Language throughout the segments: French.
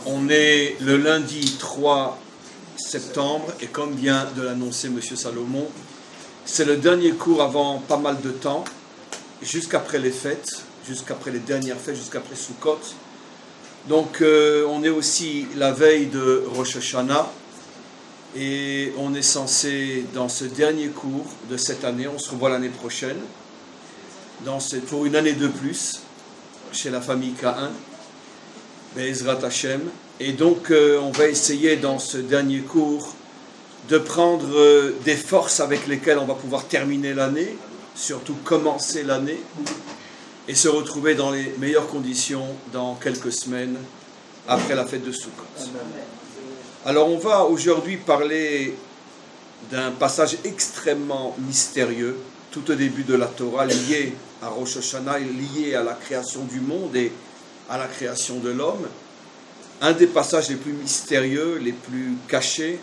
On est le lundi 3 septembre et comme vient de l'annoncer M. Salomon, c'est le dernier cours avant pas mal de temps, jusqu'après les fêtes, jusqu'après les dernières fêtes, jusqu'après Sukkot. Donc on est aussi la veille de Rosh Hashanah et on est censé, dans ce dernier cours de cette année, on se revoit l'année prochaine, pour une année de plus, chez la famille Caïn, Be'ezrat Hashem. Et donc on va essayer dans ce dernier cours de prendre des forces avec lesquelles on va pouvoir terminer l'année, surtout commencer l'année, et se retrouver dans les meilleures conditions dans quelques semaines après la fête de Sukkot. Alors on va aujourd'hui parler d'un passage extrêmement mystérieux, tout au début de la Torah, lié à Rosh Hashanah, lié à la création du monde et à la création de l'homme. Un des passages les plus mystérieux, les plus cachés,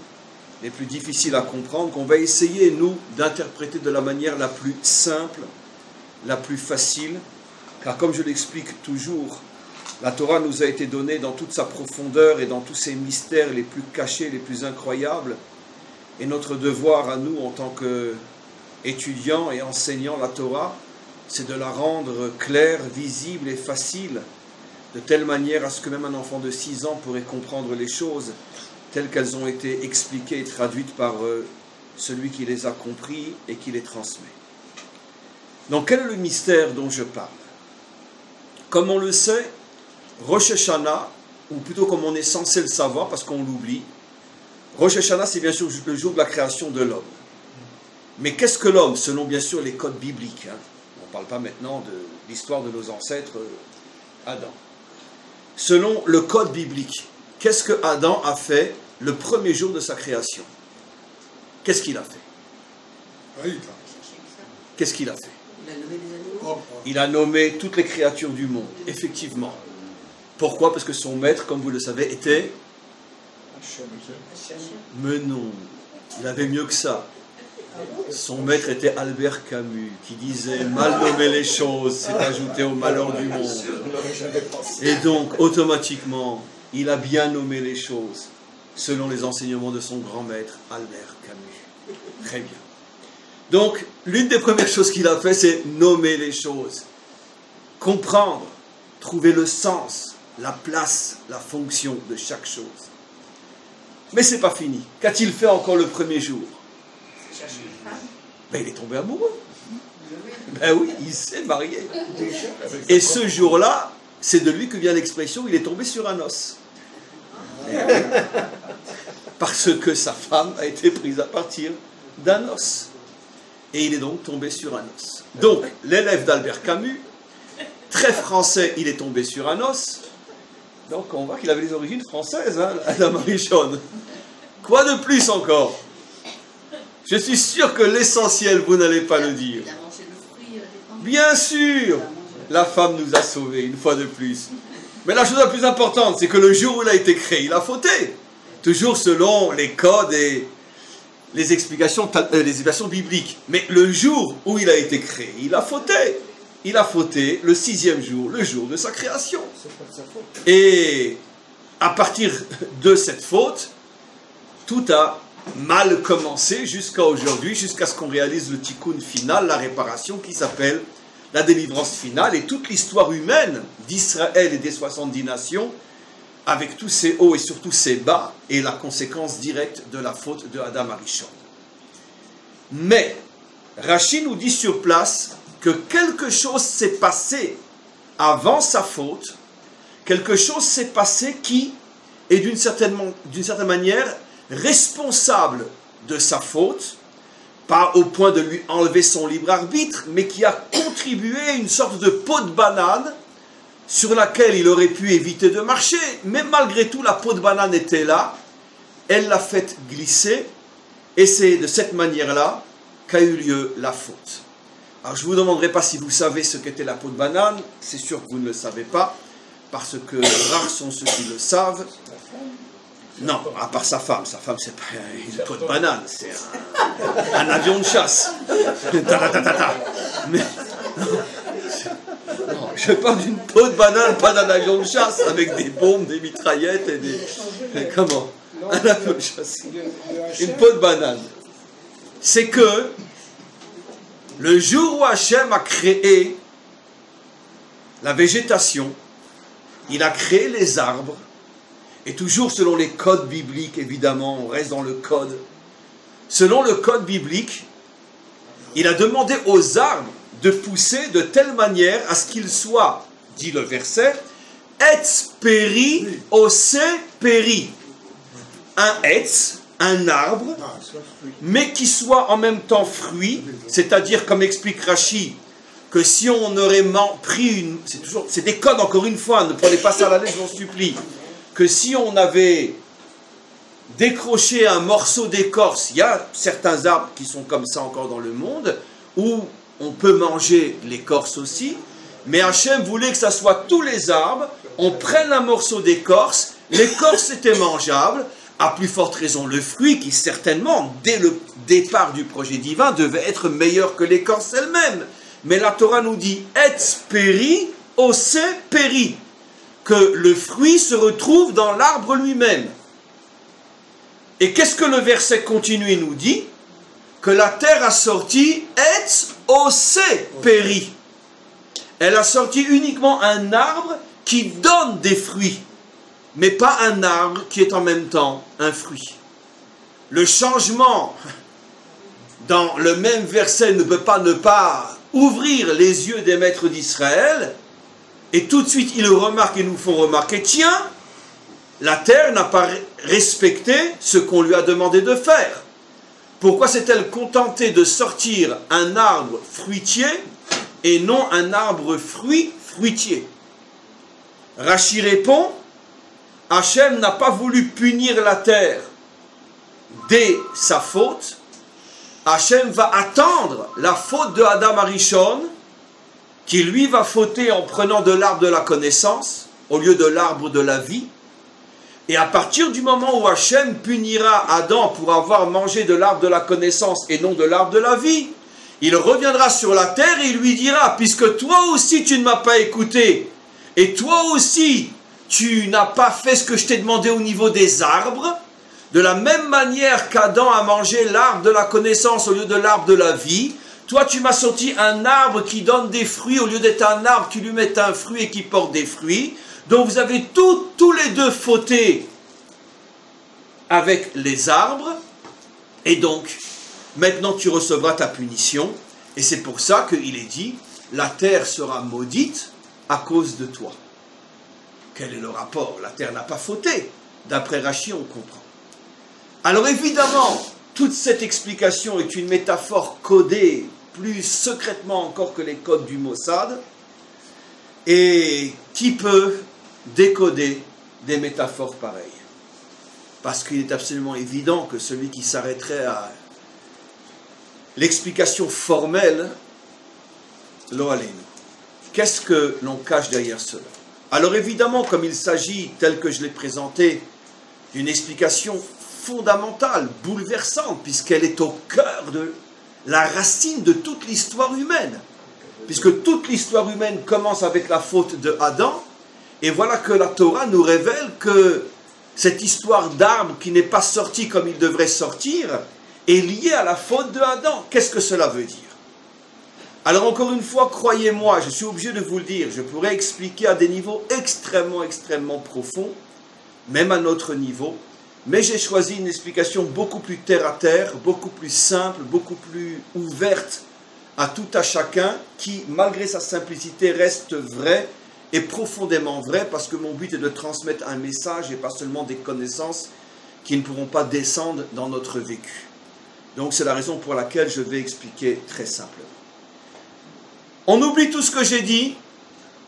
les plus difficiles à comprendre, qu'on va essayer, nous, d'interpréter de la manière la plus simple, la plus facile, car comme je l'explique toujours, la Torah nous a été donnée dans toute sa profondeur et dans tous ses mystères les plus cachés, les plus incroyables, et notre devoir à nous, en tant qu'étudiants et enseignants la Torah, c'est de la rendre claire, visible et facile, de telle manière à ce que même un enfant de 6 ans pourrait comprendre les choses telles qu'elles ont été expliquées et traduites par celui qui les a compris et qui les transmet. Donc quel est le mystère dont je parle? Comme on le sait, Rosh Hashanah, ou plutôt comme on est censé le savoir parce qu'on l'oublie, Rosh Hashanah c'est bien sûr le jour de la création de l'homme. Mais qu'est-ce que l'homme selon bien sûr les codes bibliques, On ne parle pas maintenant de l'histoire de nos ancêtres Adam. Selon le code biblique, qu'est-ce que Adam a fait le premier jour de sa création? Qu'est-ce qu'il a fait? Qu'est-ce qu'il a fait? Il a nommé des animaux. Il a nommé toutes les créatures du monde, effectivement. Pourquoi? Parce que son maître, comme vous le savez, était... Mais non, il avait mieux que ça. Son maître était Albert Camus, qui disait « Mal nommer les choses, c'est ajouter au malheur du monde ». Et donc, automatiquement, il a bien nommé les choses, selon les enseignements de son grand maître, Albert Camus. Très bien. Donc, l'une des premières choses qu'il a fait, c'est nommer les choses. Comprendre, trouver le sens, la place, la fonction de chaque chose. Mais ce n'est pas fini. Qu'a-t-il fait encore le premier jour? Ben, il est tombé amoureux. Ben oui, il s'est marié. Et ce jour-là, c'est de lui que vient l'expression « il est tombé sur un os ». Parce que sa femme a été prise à partir d'un os. Et il est donc tombé sur un os. Donc, l'élève d'Albert Camus, très français, il est tombé sur un os. Donc, on voit qu'il avait des origines françaises, Adam Arishon. Quoi de plus encore? Je suis sûr que l'essentiel, vous n'allez pas le dire. Il a mangé le fruit des pommes. Bien sûr, la femme nous a sauvés, une fois de plus. Mais la chose la plus importante, c'est que le jour où il a été créé, il a fauté. Toujours selon les codes et les explications bibliques. Mais le jour où il a été créé, il a fauté. Il a fauté le 6e jour, le jour de sa création. Et à partir de cette faute, tout a mal commencé jusqu'à aujourd'hui, jusqu'à ce qu'on réalise le tikkun final, la réparation qui s'appelle la délivrance finale, et toute l'histoire humaine d'Israël et des 70 nations, avec tous ses hauts et surtout ses bas, est la conséquence directe de la faute de Adam Arishon. Mais Rashi nous dit sur place que quelque chose s'est passé avant sa faute, quelque chose s'est passé qui est d'une certaine manière responsable de sa faute, pas au point de lui enlever son libre arbitre, mais qui a contribué à une sorte de peau de banane sur laquelle il aurait pu éviter de marcher, mais malgré tout la peau de banane était là, elle l'a fait glisser, et c'est de cette manière-là qu'a eu lieu la faute. Alors je ne vous demanderai pas si vous savez ce qu'était la peau de banane, c'est sûr que vous ne le savez pas, parce que rares sont ceux qui le savent. Non, à part sa femme c'est pas une peau de banane, c'est un avion de chasse. Mais, non, Je parle d'une peau de banane, pas d'un avion de chasse, avec des bombes, des mitraillettes et des... Comment? Un avion de chasse. Une peau de banane. C'est que le jour où Hachem a créé la végétation, il a créé les arbres, et toujours selon les codes bibliques, évidemment, on reste dans le code. Selon le code biblique, il a demandé aux arbres de pousser de telle manière à ce qu'ils soient, dit le verset, etz peri ose peri. Un etz, un arbre, mais qui soit en même temps fruit, c'est-à-dire, comme explique Rashi, que si on aurait pris une... C'est des codes, encore une fois, ne prenez pas ça à la lettre, je vous en supplie. Que si on avait décroché un morceau d'écorce, il y a certains arbres qui sont comme ça encore dans le monde, où on peut manger l'écorce aussi, mais Hachem voulait que ça soit tous les arbres, on prenne un morceau d'écorce, l'écorce était mangeable, à plus forte raison le fruit qui certainement, dès le départ du projet divin, devait être meilleur que l'écorce elle-même. Mais la Torah nous dit « etz peri ose peri », que le fruit se retrouve dans l'arbre lui-même. Et qu'est-ce que le verset continue et nous dit? Que la terre a sorti etz ose peri. Elle a sorti uniquement un arbre qui donne des fruits, mais pas un arbre qui est en même temps un fruit. Le changement dans le même verset ne peut pas ne pas ouvrir les yeux des maîtres d'Israël, et tout de suite ils remarquent et nous font remarquer, tiens, la terre n'a pas respecté ce qu'on lui a demandé de faire. Pourquoi s'est-elle contentée de sortir un arbre fruitier et non un arbre fruitier? Rashi répond, Hachem n'a pas voulu punir la terre dès sa faute. Hachem va attendre la faute de Adam Arishon, qui lui va fauter en prenant de l'arbre de la connaissance au lieu de l'arbre de la vie. Et à partir du moment où Hachem punira Adam pour avoir mangé de l'arbre de la connaissance et non de l'arbre de la vie, il reviendra sur la terre et il lui dira, puisque toi aussi tu ne m'as pas écouté, et toi aussi tu n'as pas fait ce que je t'ai demandé au niveau des arbres, de la même manière qu'Adam a mangé l'arbre de la connaissance au lieu de l'arbre de la vie, toi tu m'as sorti un arbre qui donne des fruits au lieu d'être un arbre qui lui met un fruit et qui porte des fruits. Donc vous avez tous les deux fauté avec les arbres, et donc maintenant tu recevras ta punition, et c'est pour ça qu'il est dit, la terre sera maudite à cause de toi. Quel est le rapport? La terre n'a pas fauté. D'après Rashi, on comprend. Alors évidemment, toute cette explication est une métaphore codée, plus secrètement encore que les codes du Mossad, et qui peut décoder des métaphores pareilles? Parce qu'il est absolument évident que celui qui s'arrêterait à l'explication formelle, lo aleinu. Qu'est-ce que l'on cache derrière cela? Alors évidemment, comme il s'agit, tel que je l'ai présenté, d'une explication fondamentale, bouleversante, puisqu'elle est au cœur de la racine de toute l'histoire humaine. Puisque toute l'histoire humaine commence avec la faute de Adam, et voilà que la Torah nous révèle que cette histoire d'arbre qui n'est pas sortie comme il devrait sortir est liée à la faute de Adam. Qu'est-ce que cela veut dire? Alors encore une fois, croyez-moi, je suis obligé de vous le dire, je pourrais expliquer à des niveaux extrêmement profonds, même à notre niveau, mais j'ai choisi une explication beaucoup plus terre-à-terre, beaucoup plus simple, beaucoup plus ouverte à tout à chacun, qui, malgré sa simplicité, reste vraie et profondément vraie, parce que mon but est de transmettre un message et pas seulement des connaissances qui ne pourront pas descendre dans notre vécu. Donc c'est la raison pour laquelle je vais expliquer très simplement. On oublie tout ce que j'ai dit,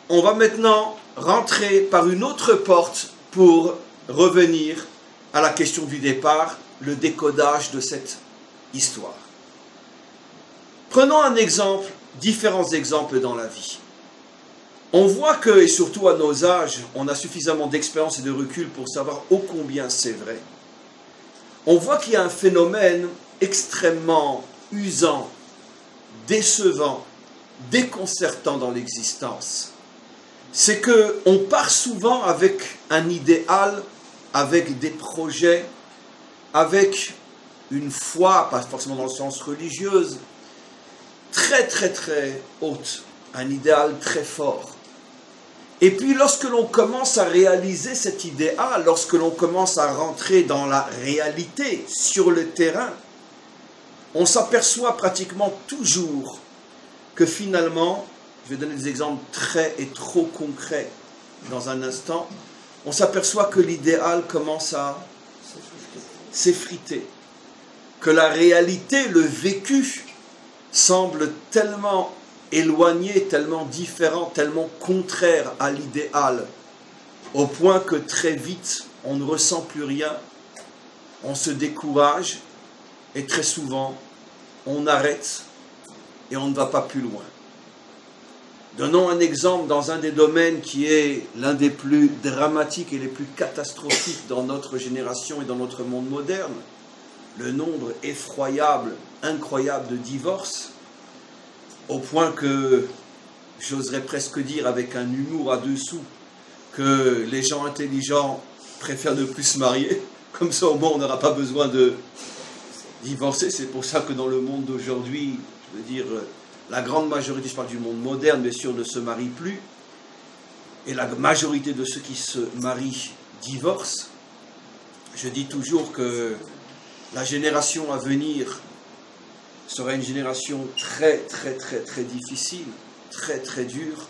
on va maintenant rentrer par une autre porte pour revenir à la question du départ, le décodage de cette histoire. Prenons un exemple, différents exemples dans la vie. On voit que, et surtout à nos âges, on a suffisamment d'expérience et de recul pour savoir ô combien c'est vrai. On voit qu'il y a un phénomène extrêmement usant, décevant, déconcertant dans l'existence, c'est qu'on part souvent avec un idéal, avec des projets, avec une foi, pas forcément dans le sens religieuse, très très très haute, un idéal très fort. Et puis lorsque l'on commence à réaliser cet idéal, lorsque l'on commence à rentrer dans la réalité, sur le terrain, on s'aperçoit pratiquement toujours que finalement, je vais donner des exemples très et trop concrets dans un instant, on s'aperçoit que l'idéal commence à s'effriter, que la réalité, le vécu, semble tellement éloigné, tellement différent, tellement contraire à l'idéal, au point que très vite, on ne ressent plus rien, on se décourage, et très souvent, on arrête et on ne va pas plus loin. Donnons un exemple dans un des domaines qui est l'un des plus dramatiques et les plus catastrophiques dans notre génération et dans notre monde moderne. Le nombre effroyable, incroyable de divorces, au point que, j'oserais presque dire avec un humour à dessous, que les gens intelligents préfèrent ne plus se marier, comme ça au moins on n'aura pas besoin de divorcer. C'est pour ça que dans le monde d'aujourd'hui, je veux dire, la grande majorité, je parle du monde moderne, bien sûr, ne se marie plus, et la majorité de ceux qui se marient divorcent. Je dis toujours que la génération à venir sera une génération très, très, très, très difficile, très, très dure.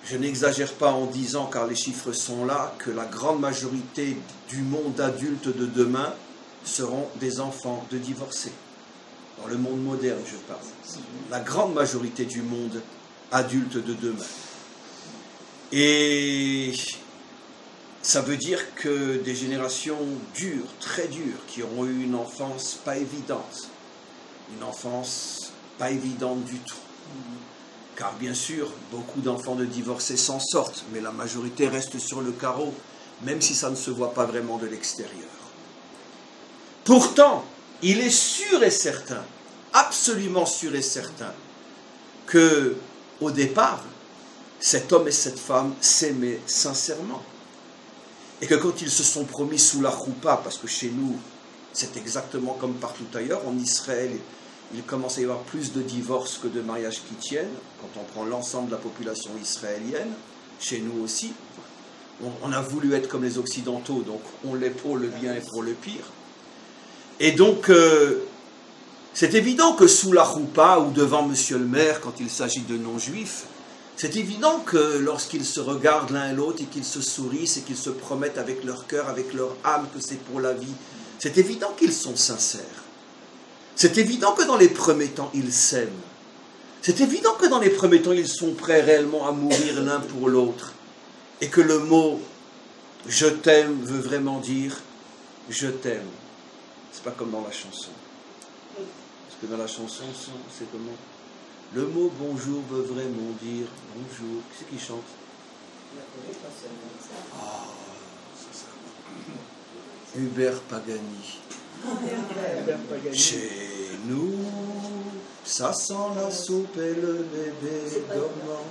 Je n'exagère pas en disant, car les chiffres sont là, que la grande majorité du monde adulte de demain seront des enfants de divorcés. Dans le monde moderne, je parle. La grande majorité du monde adulte de demain. Et ça veut dire que des générations dures, très dures, qui auront eu une enfance pas évidente, une enfance pas évidente du tout. Car bien sûr, beaucoup d'enfants de divorcés s'en sortent, mais la majorité reste sur le carreau, même si ça ne se voit pas vraiment de l'extérieur. Pourtant, il est sûr et certain, absolument sûr et certain, que au départ, cet homme et cette femme s'aimaient sincèrement. Et que quand ils se sont promis sous la choupa, parce que chez nous, c'est exactement comme partout ailleurs, en Israël, il commence à y avoir plus de divorces que de mariages qui tiennent, quand on prend l'ensemble de la population israélienne, chez nous aussi. On a voulu être comme les Occidentaux, donc on l'est pour le bien et pour le pire. Et donc, c'est évident que sous la choupa ou devant monsieur le maire, quand il s'agit de non-juifs, c'est évident que lorsqu'ils se regardent l'un et l'autre et qu'ils se sourient et qu'ils se promettent avec leur cœur, avec leur âme que c'est pour la vie, c'est évident qu'ils sont sincères. C'est évident que dans les premiers temps, ils s'aiment. C'est évident que dans les premiers temps, ils sont prêts réellement à mourir l'un pour l'autre. Et que le mot « je t'aime » veut vraiment dire « je t'aime ». C'est pas comme dans la chanson. Parce que dans la chanson, c'est comment? Le mot « bonjour » veut vraiment dire « bonjour ». Qui c'est qui chante? Ah, c'est ça. Hubert Pagani. Chez nous, ça sent la soupe et le bébé dormant.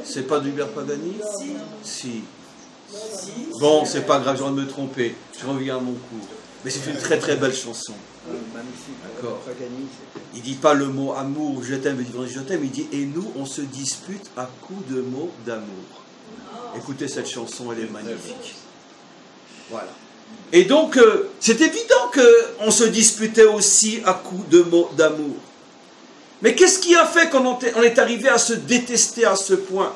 C'est pas d'Hubert Pagani? Si. Bon, c'est pas grave, j'ai envie de me tromper. Je reviens à mon cours. Mais c'est une très très belle chanson. D'accord. Il dit pas le mot amour, je t'aime, je t'aime. Il dit et nous, on se dispute à coups de mots d'amour. Écoutez cette chanson, elle est magnifique. Voilà. Et donc, c'est évident qu'on se disputait aussi à coups de mots d'amour. Mais qu'est-ce qui a fait qu'on est arrivé à se détester à ce point?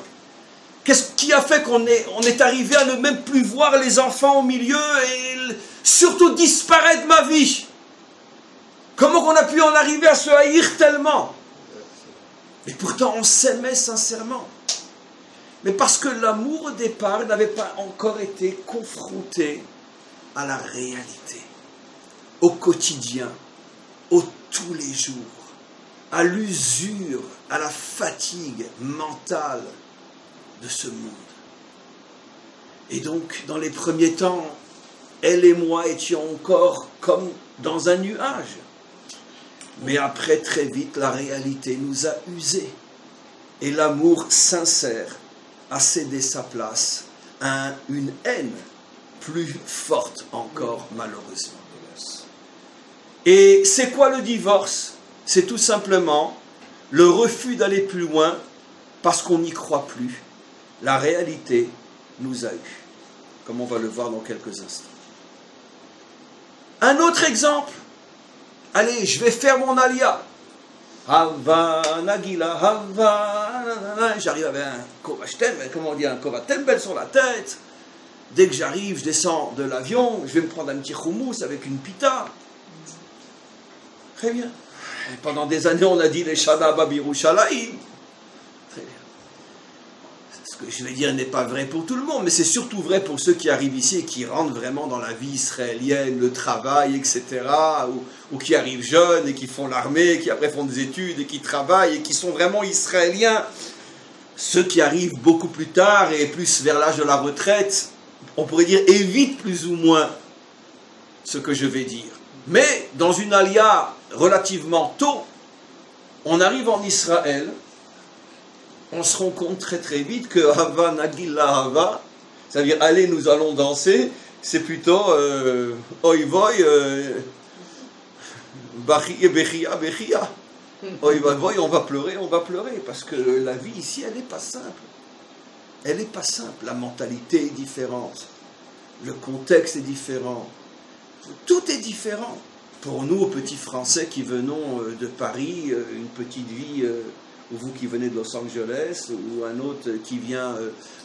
Qu'est-ce qui a fait qu'on est arrivé à ne même plus voir les enfants au milieu et surtout disparaître de ma vie? Comment qu'on a pu en arriver à se haïr tellement? Et pourtant, on s'aimait sincèrement. Mais parce que l'amour au départ n'avait pas encore été confronté à la réalité, au quotidien, au tous les jours, à l'usure, à la fatigue mentale de ce monde. Et donc, dans les premiers temps, elle et moi étions encore comme dans un nuage. Mais après, très vite, la réalité nous a usés. Et l'amour sincère a cédé sa place à une haine plus forte encore, malheureusement. Et c'est quoi le divorce? C'est tout simplement le refus d'aller plus loin parce qu'on n'y croit plus. La réalité nous a eu, comme on va le voir dans quelques instants. Un autre exemple. Allez, je vais faire mon alia. Hava, Nagila, Hava, j'arrive avec un kovashtem, comment on dit, un kovatembel sur la tête. Dès que j'arrive, je descends de l'avion, je vais me prendre un petit houmous avec une pita. Très bien. Et pendant des années, on a dit les Shana Babirushalayim. Très bien. Ce que je vais dire n'est pas vrai pour tout le monde, mais c'est surtout vrai pour ceux qui arrivent ici et qui rentrent vraiment dans la vie israélienne, le travail, etc. Ou qui arrivent jeunes et qui font l'armée, qui après font des études et qui travaillent et qui sont vraiment israéliens. Ceux qui arrivent beaucoup plus tard et plus vers l'âge de la retraite, on pourrait dire évitent plus ou moins ce que je vais dire. Mais dans une alia relativement tôt, on arrive en Israël, on se rend compte très très vite que Hava Nagila Hava, c'est-à-dire allez nous allons danser, c'est plutôt Oy Voy Bechia Bechia. Oy Voy, on va pleurer, parce que la vie ici elle n'est pas simple. Elle n'est pas simple, la mentalité est différente, le contexte est différent, tout est différent. Pour nous, petits Français qui venons de Paris, une petite vie, ou vous qui venez de Los Angeles, ou un autre qui vient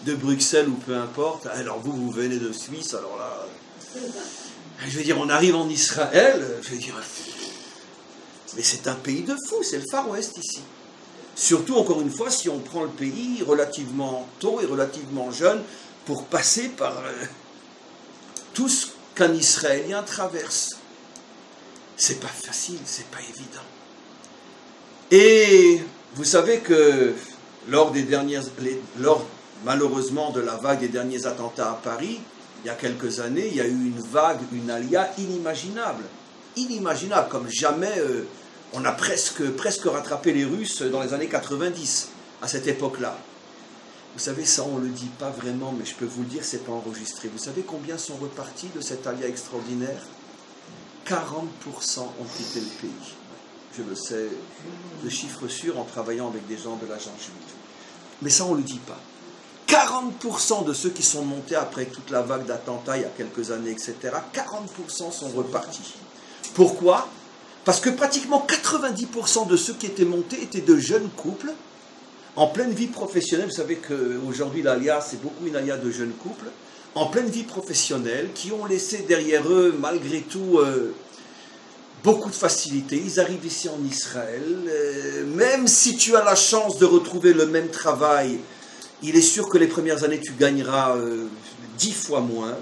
de Bruxelles, ou peu importe, alors vous venez de Suisse, alors là, je veux dire, on arrive en Israël, je veux dire, mais c'est un pays de fous, c'est le Far West ici. Surtout, encore une fois, si on prend le pays relativement tôt et relativement jeune, pour passer par tout ce qu'un Israélien traverse. C'est pas facile, c'est pas évident. Et vous savez que lors malheureusement de la vague des derniers attentats à Paris, il y a quelques années, il y a eu une vague, une alia inimaginable. Inimaginable, comme jamais on a presque rattrapé les Russes dans les années 90, à cette époque-là. Vous savez, ça on ne le dit pas vraiment, mais je peux vous le dire, c'est pas enregistré. Vous savez combien sont repartis de cette alia extraordinaire? 40% ont quitté le pays. Je le sais, de chiffres sûrs en travaillant avec des gens de l'agence juive. Mais ça, on ne le dit pas. 40% de ceux qui sont montés après toute la vague d'attentats il y a quelques années, etc., 40% sont repartis. Pourquoi? Parce que pratiquement 90% de ceux qui étaient montés étaient de jeunes couples, en pleine vie professionnelle. Vous savez qu'aujourd'hui, l'alia, c'est beaucoup une alia de jeunes couples, en pleine vie professionnelle, qui ont laissé derrière eux, malgré tout, beaucoup de facilité. Ils arrivent ici en Israël. Même si tu as la chance de retrouver le même travail, il est sûr que les premières années, tu gagneras 10 fois moins.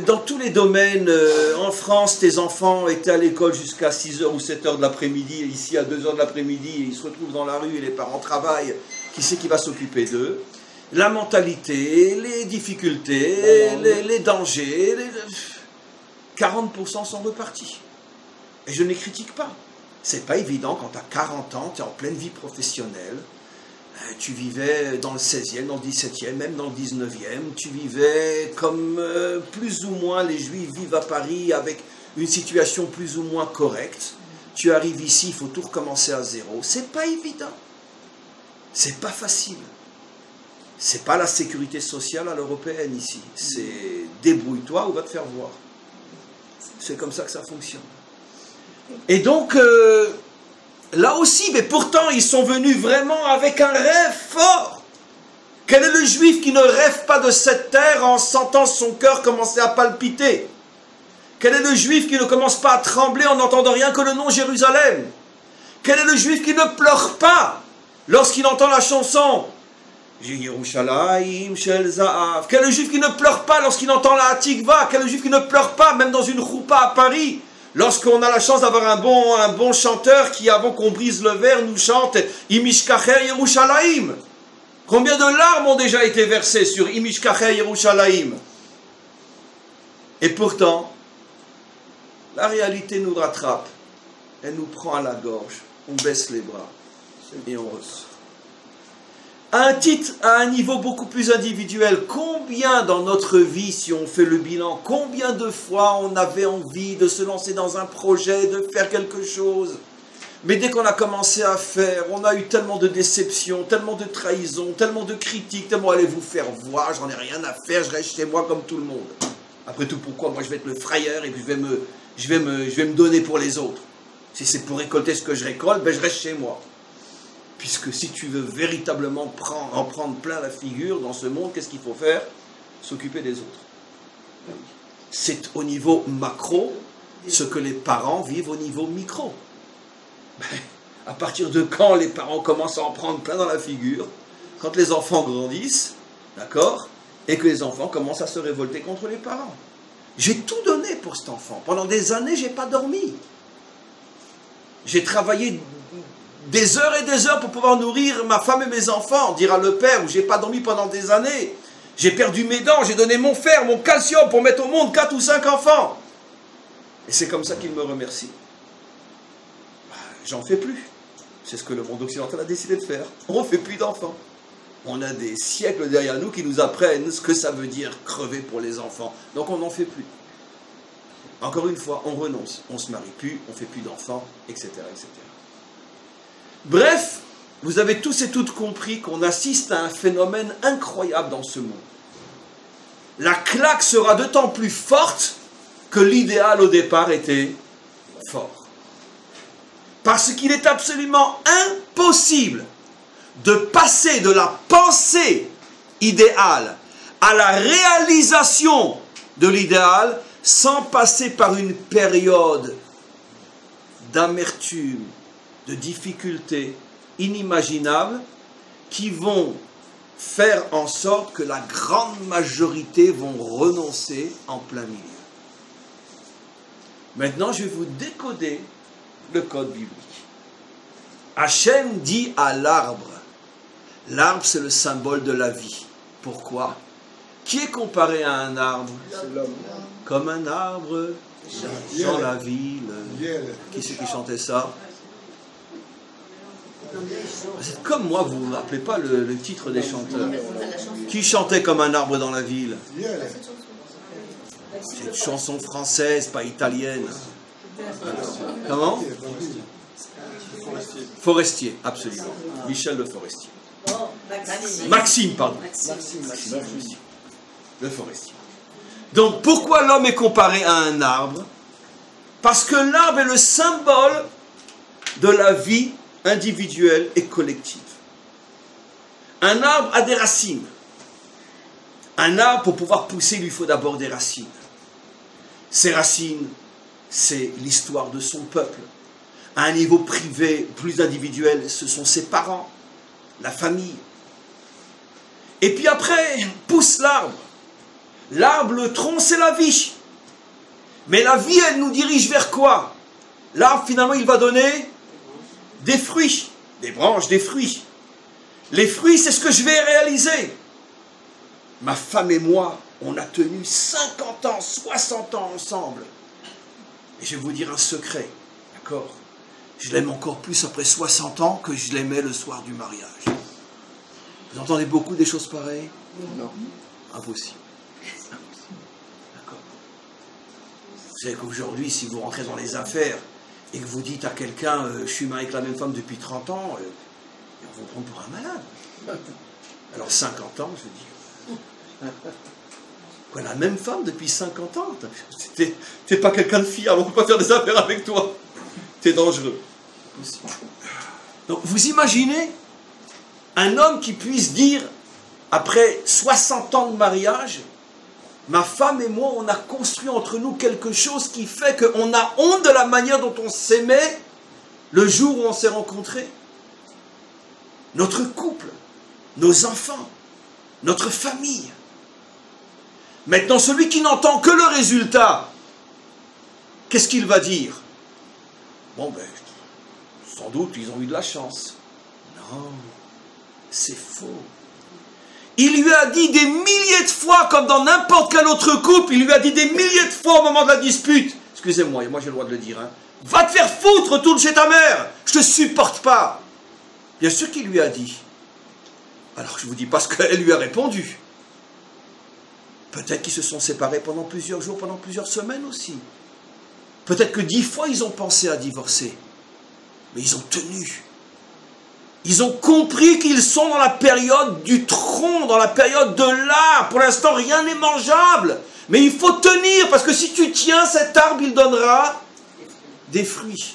Dans tous les domaines, en France, tes enfants étaient à l'école jusqu'à 6h ou 7h de l'après-midi, et ici à 2h de l'après-midi, ils se retrouvent dans la rue et les parents travaillent. Qui c'est qui va s'occuper d'eux? La mentalité, les difficultés, les dangers, 40% sont repartis. Et je ne les critique pas. C'est pas évident quand tu as 40 ans, tu es en pleine vie professionnelle, tu vivais dans le 16e, dans le 17e, même dans le 19e, tu vivais comme plus ou moins les Juifs vivent à Paris avec une situation plus ou moins correcte. Tu arrives ici, il faut tout recommencer à zéro. C'est pas évident. C'est pas facile. C'est pas la sécurité sociale à l'européenne ici. C'est débrouille-toi ou va te faire voir. C'est comme ça que ça fonctionne. Et donc, là aussi, mais pourtant, ils sont venus vraiment avec un rêve fort. Quel est le juif qui ne rêve pas de cette terre en sentant son cœur commencer à palpiter? Quel est le juif qui ne commence pas à trembler en n'entendant rien que le nom Jérusalem? Quel est le juif qui ne pleure pas lorsqu'il entend la chanson Yerushalayim Shel Za'av? Quel est le juif qui ne pleure pas lorsqu'il entend la Hatikva? Quel est le juif qui ne pleure pas, même dans une choupa à Paris, lorsqu'on a la chance d'avoir un bon chanteur qui, avant qu'on brise le verre, nous chante Imishkacher Yerushalayim? Combien de larmes ont déjà été versées sur Imishkacher Yerushalayim? Et pourtant, la réalité nous rattrape, elle nous prend à la gorge, on baisse les bras et on ressort. À un niveau beaucoup plus individuel, combien dans notre vie, si on fait le bilan, combien de fois on avait envie de se lancer dans un projet, de faire quelque chose, mais dès qu'on a commencé à faire, on a eu tellement de déceptions, tellement de trahisons, tellement de critiques, tellement allez vous faire voir, j'en ai rien à faire, je reste chez moi comme tout le monde. Après tout, pourquoi moi je vais être le frayeur et puis je vais me donner pour les autres? Si c'est pour récolter ce que je récolte, ben je reste chez moi. Puisque si tu veux véritablement en prendre plein la figure dans ce monde, qu'est-ce qu'il faut faire? S'occuper des autres. C'est au niveau macro ce que les parents vivent au niveau micro. Ben, à partir de quand les parents commencent à en prendre plein dans la figure? Quand les enfants grandissent, d'accord? Et que les enfants commencent à se révolter contre les parents. J'ai tout donné pour cet enfant. Pendant des années, je n'ai pas dormi. J'ai travaillé des heures et des heures pour pouvoir nourrir ma femme et mes enfants, dira le père, où j'ai pas dormi pendant des années. J'ai perdu mes dents, j'ai donné mon fer, mon calcium pour mettre au monde 4 ou 5 enfants. Et c'est comme ça qu'il me remercie. J'en fais plus. C'est ce que le monde occidental a décidé de faire. On ne fait plus d'enfants. On a des siècles derrière nous qui nous apprennent ce que ça veut dire crever pour les enfants. Donc on n'en fait plus. Encore une fois, on renonce. On ne se marie plus, on ne fait plus d'enfants, etc., etc. Bref, vous avez tous et toutes compris qu'on assiste à un phénomène incroyable dans ce monde. La claque sera d'autant plus forte que l'idéal au départ était fort. Parce qu'il est absolument impossible de passer de la pensée idéale à la réalisation de l'idéal sans passer par une période d'amertume, de difficultés inimaginables qui vont faire en sorte que la grande majorité vont renoncer en plein milieu. Maintenant, je vais vous décoder le code biblique. Hachem dit à l'arbre, l'arbre c'est le symbole de la vie. Pourquoi? Qui est comparé à un arbre? C'est l'homme. Comme un arbre dans la ville. Qui c'est qui chantait ça? C'est comme moi, vous ne me rappelez pas le titre des chanteurs. Qui chantait comme un arbre dans la ville? C'est une chanson française, pas italienne. Comment? Forestier, absolument. Michel Le Forestier. Maxime, pardon. Maxime. Le Forestier. Donc pourquoi l'homme est comparé à un arbre? Parce que l'arbre est le symbole de la vie individuelle et collective. Un arbre a des racines. Un arbre, pour pouvoir pousser, il lui faut d'abord des racines. Ces racines, c'est l'histoire de son peuple. À un niveau privé, plus individuel, ce sont ses parents, la famille. Et puis après, pousse l'arbre. L'arbre, le tronc, c'est la vie. Mais la vie, elle nous dirige vers quoi? L'arbre, finalement, il va donner des fruits, des branches, des fruits. Les fruits, c'est ce que je vais réaliser. Ma femme et moi, on a tenu 50 ans, 60 ans ensemble. Et je vais vous dire un secret, d'accord? Je l'aime encore plus après 60 ans que je l'aimais le soir du mariage. Vous entendez beaucoup des choses pareilles? Non. Impossible. D'accord. Vous savez qu'aujourd'hui, si vous rentrez dans les affaires et que vous dites à quelqu'un je suis marié avec la même femme depuis 30 ans, on vous prend pour un malade. Alors 50 ans, je dis. Quoi, la même femme depuis 50 ans? T'es pas quelqu'un de fiable, on ne peut pas faire des affaires avec toi. T'es dangereux. Donc vous imaginez un homme qui puisse dire, après 60 ans de mariage, ma femme et moi, on a construit entre nous quelque chose qui fait qu'on a honte de la manière dont on s'aimait le jour où on s'est rencontrés. Notre couple, nos enfants, notre famille. Maintenant, celui qui n'entend que le résultat, qu'est-ce qu'il va dire? Bon, ben, sans doute, ils ont eu de la chance. Non, c'est faux. Il lui a dit des milliers de fois, comme dans n'importe quel autre couple, il lui a dit des milliers de fois au moment de la dispute. Excusez-moi, et moi j'ai le droit de le dire, hein. Va te faire foutre, retourne chez ta mère, je te supporte pas. Bien sûr qu'il lui a dit. Alors je ne vous dis pas ce qu'elle lui a répondu. Peut-être qu'ils se sont séparés pendant plusieurs jours, pendant plusieurs semaines aussi. Peut-être que 10 fois ils ont pensé à divorcer. Mais ils ont tenu. Ils ont compris qu'ils sont dans la période du tronc, dans la période de l'arbre. Pour l'instant, rien n'est mangeable. Mais il faut tenir, parce que si tu tiens, cet arbre, il donnera des fruits.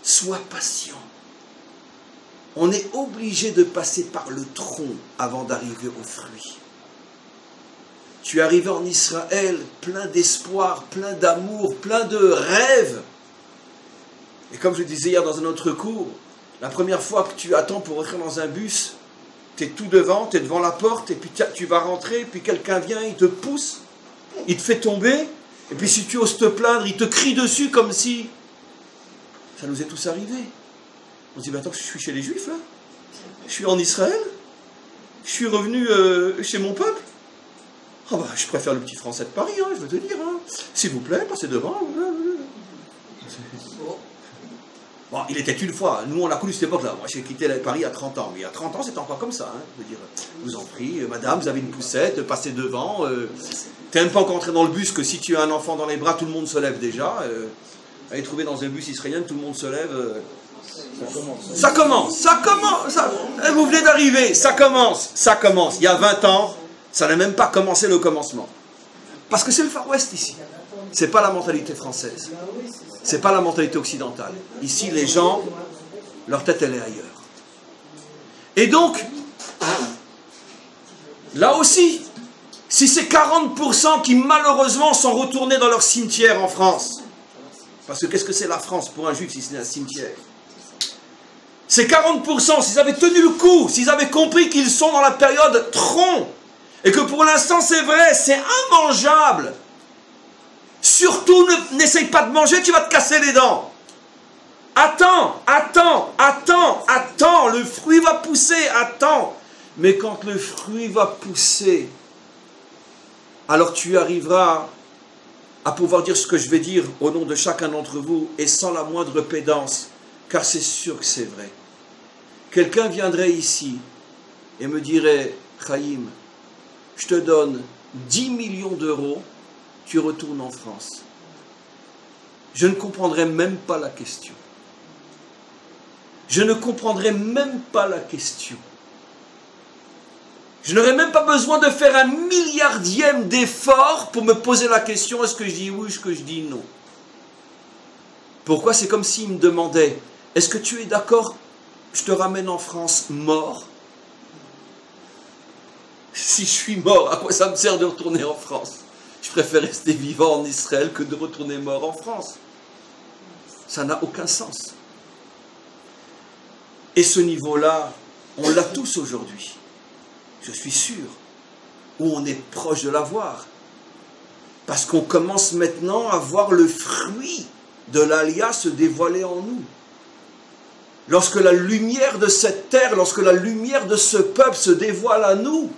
Sois patient. On est obligé de passer par le tronc avant d'arriver aux fruits. Tu es arrivé en Israël plein d'espoir, plein d'amour, plein de rêves. Et comme je disais hier dans un autre cours, la première fois que tu attends pour rentrer dans un bus, tu es tout devant, tu es devant la porte, et puis tu vas rentrer, puis quelqu'un vient, il te pousse, il te fait tomber, et puis si tu oses te plaindre, il te crie dessus comme si... Ça nous est tous arrivé. On se dit, mais attends, je suis chez les Juifs là? Je suis en Israël? Je suis revenu chez mon peuple? Oh bah, je préfère le petit français de Paris, hein, je veux te dire. Hein. S'il vous plaît, passez devant. Bon, il était une fois, nous on l'a connu cette époque-là. Moi j'ai quitté Paris à 30 ans, mais il y a 30 ans c'était encore comme ça. Hein. Je veux dire, je vous en prie, madame, vous avez une poussette, passez devant. T'es même pas encore entré dans le bus que si tu as un enfant dans les bras, tout le monde se lève déjà. Allez trouver dans un bus israélien, tout le monde se lève. Ça commence. Vous venez d'arriver, ça commence. Il y a 20 ans, ça n'a même pas commencé le commencement. Parce que c'est le Far West ici. C'est pas la mentalité française. C'est pas la mentalité occidentale. Ici, les gens, leur tête, elle est ailleurs. Et donc, là aussi, si c'est 40% qui malheureusement sont retournés dans leur cimetière en France, parce que qu'est-ce que c'est la France pour un juif si ce n'est un cimetière? Ces 40%, s'ils avaient tenu le coup, s'ils avaient compris qu'ils sont dans la période tronc, et que pour l'instant c'est vrai, c'est immangeable. Surtout, n'essaye pas de manger, tu vas te casser les dents. Attends, le fruit va pousser, attends. Mais quand le fruit va pousser, alors tu arriveras à pouvoir dire ce que je vais dire au nom de chacun d'entre vous, et sans la moindre pédance, car c'est sûr que c'est vrai. Quelqu'un viendrait ici et me dirait, Chaim, je te donne 10 millions d'euros, tu retournes en France. Je ne comprendrais même pas la question. Je ne comprendrais même pas la question. Je n'aurais même pas besoin de faire un milliardième d'effort pour me poser la question, est-ce que je dis oui, est-ce que je dis non? Pourquoi? C'est comme s'il me demandait, est-ce que tu es d'accord, je te ramène en France mort? Si je suis mort, à quoi ça me sert de retourner en France? Je préfère rester vivant en Israël que de retourner mort en France. Ça n'a aucun sens. Et ce niveau-là, on l'a tous aujourd'hui. Je suis sûr. Ou on est proche de l'avoir. Parce qu'on commence maintenant à voir le fruit de l'Aliyah se dévoiler en nous. Lorsque la lumière de cette terre, lorsque la lumière de ce peuple se dévoile à nous,